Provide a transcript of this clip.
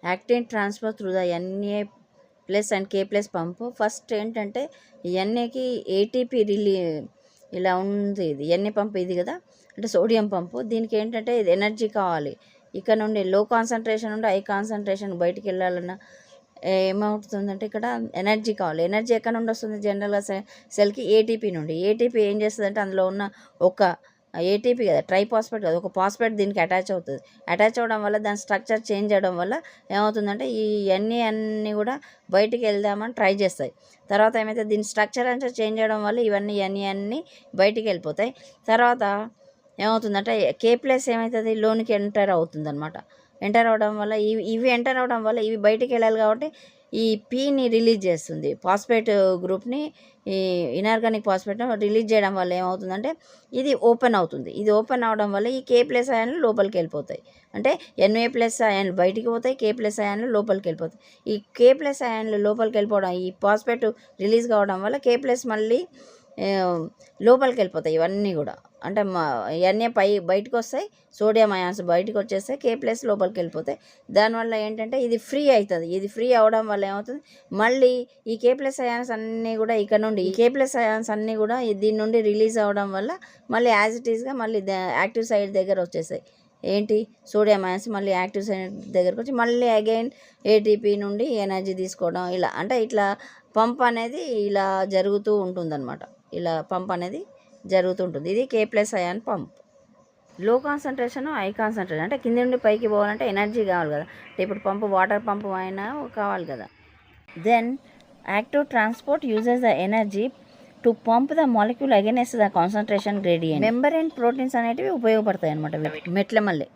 Active transfer through the NA plus and K plus pump. First ఏంటంటే ఎన్ఏకి ATP ఇలా ఉంది. ఇది ఎన్ఏ పంపు ఇది కదా, అంటే సోడియం పంపు. దీనికి ఏంటంటే ఇది ఎనర్జీ కావాలి. ఇక్కడ నుండి లో కాన్సన్ట్రేషన్ నుండి హై కాన్సన్ట్రేషన్ బయటికి వెళ్ళాలన్నా ఏమవుతుందంటే ఇక్కడ ఎనర్జీ కావాలి. ఎనర్జీ ఎక్కడ నుండి వస్తుంది? జనరల్గా సెల్కి ఏటీపీ నుండి. ఏటీపీ ఏం చేస్తుందంటే అందులో ఉన్న ఒక ఏటీపీ కదా, ట్రైపాస్పేట్ కదా, ఒక పాస్పేట్ దీనికి అటాచ్ అవుతుంది. అటాచ్ అవ్వడం వల్ల దాని స్ట్రక్చర్ చేంజ్ అవ్వడం వల్ల ఏమవుతుందంటే ఈ ఎన్ఏ అన్నీ కూడా బయటికి వెళ్దామని ట్రై చేస్తాయి. తర్వాత ఏమైతే దీని స్ట్రక్చర్ అంతా చేంజ్ అవ్వడం వల్ల ఇవన్నీ ఎన్ఏ అన్నీ బయటికి వెళ్ళిపోతాయి. తర్వాత ఏమవుతుందంటే కే ప్లస్ ఏమవుతుంది, లోనికి ఎంటర్ అవుతుంది అనమాట. ఎంటర్ అవ్వడం వల్ల ఇవి ఎంటర్ అవ్వడం వల్ల ఇవి బయటికి వెళ్ళాలి కాబట్టి ఈ పీని రిలీజ్ చేస్తుంది. ఫాస్ఫేట్ గ్రూప్ని, ఈ ఇనార్గానిక్ ఫాస్ఫేట్ రిలీజ్ చేయడం వల్ల ఏమవుతుందంటే ఇది ఓపెన్ అవుతుంది. ఇది ఓపెన్ అవడం వల్ల ఈ కే ప్లస్ అయాన్లు లోపలికి వెళ్ళిపోతాయి. అంటే ఎన్ఏ ప్లస్ అయాన్లు బయటికి పోతాయి, కే ప్లస్ అయాన్లు లోపలికి వెళ్ళిపోతాయి. ఈ కే ప్లస్ అయాన్లు లోపలికి వెళ్ళిపోవడం, ఈ ఫాస్ఫేట్ రిలీజ్ కావడం వల్ల కే ప్లస్ మళ్ళీ లోపలికి వెళ్ళిపోతాయి. ఇవన్నీ కూడా అంటే ఇవన్నీ బయటకు వస్తాయి, సోడియం అయాన్స్ బయటకు వచ్చేస్తాయి, కే ప్లస్ లోపలికి వెళ్ళిపోతాయి. దానివల్ల ఏంటంటే ఇది ఫ్రీ అవుతుంది. ఇది ఫ్రీ అవడం వల్ల ఏమవుతుంది, మళ్ళీ ఈ కే ప్లస్ అయాన్స్ అన్నీ కూడా ఇక్కడ నుండి ఈ కే ప్లస్ అయాన్స్ అన్నీ కూడా దీని నుండి రిలీజ్ అవ్వడం వల్ల మళ్ళీ యాజ్ ఇట్ ఈస్గా మళ్ళీ యాక్టివ్ సైడ్ దగ్గర వచ్చేసాయి. ఏంటి, సోడియం అయాన్స్ మళ్ళీ యాక్టివ్ సైడ్ దగ్గరకు వచ్చి మళ్ళీ అగైన్ ఏటీపీ నుండి ఎనర్జీ తీసుకోవడం, ఇలా అంటే ఇట్లా పంప్ అనేది ఇలా జరుగుతూ ఉంటుందన్నమాట. ఇలా పంప్ అనేది జరుగుతుంటుంది. ఇది K plus ion pump. Low concentration, high concentration అంటే కింద నుండి పైకి పోవాలంటే ఎనర్జీ కావాలి కదా. అంటే ఇప్పుడు పంపు వాటర్ పంపు అయినా కావాలి కదా. Then active transport uses the energy to pump the molecule against the concentration gradient. Membrane proteins అనేటివి ఉపయోగపడతాయి అనమాట మెట్ల మళ్ళీ.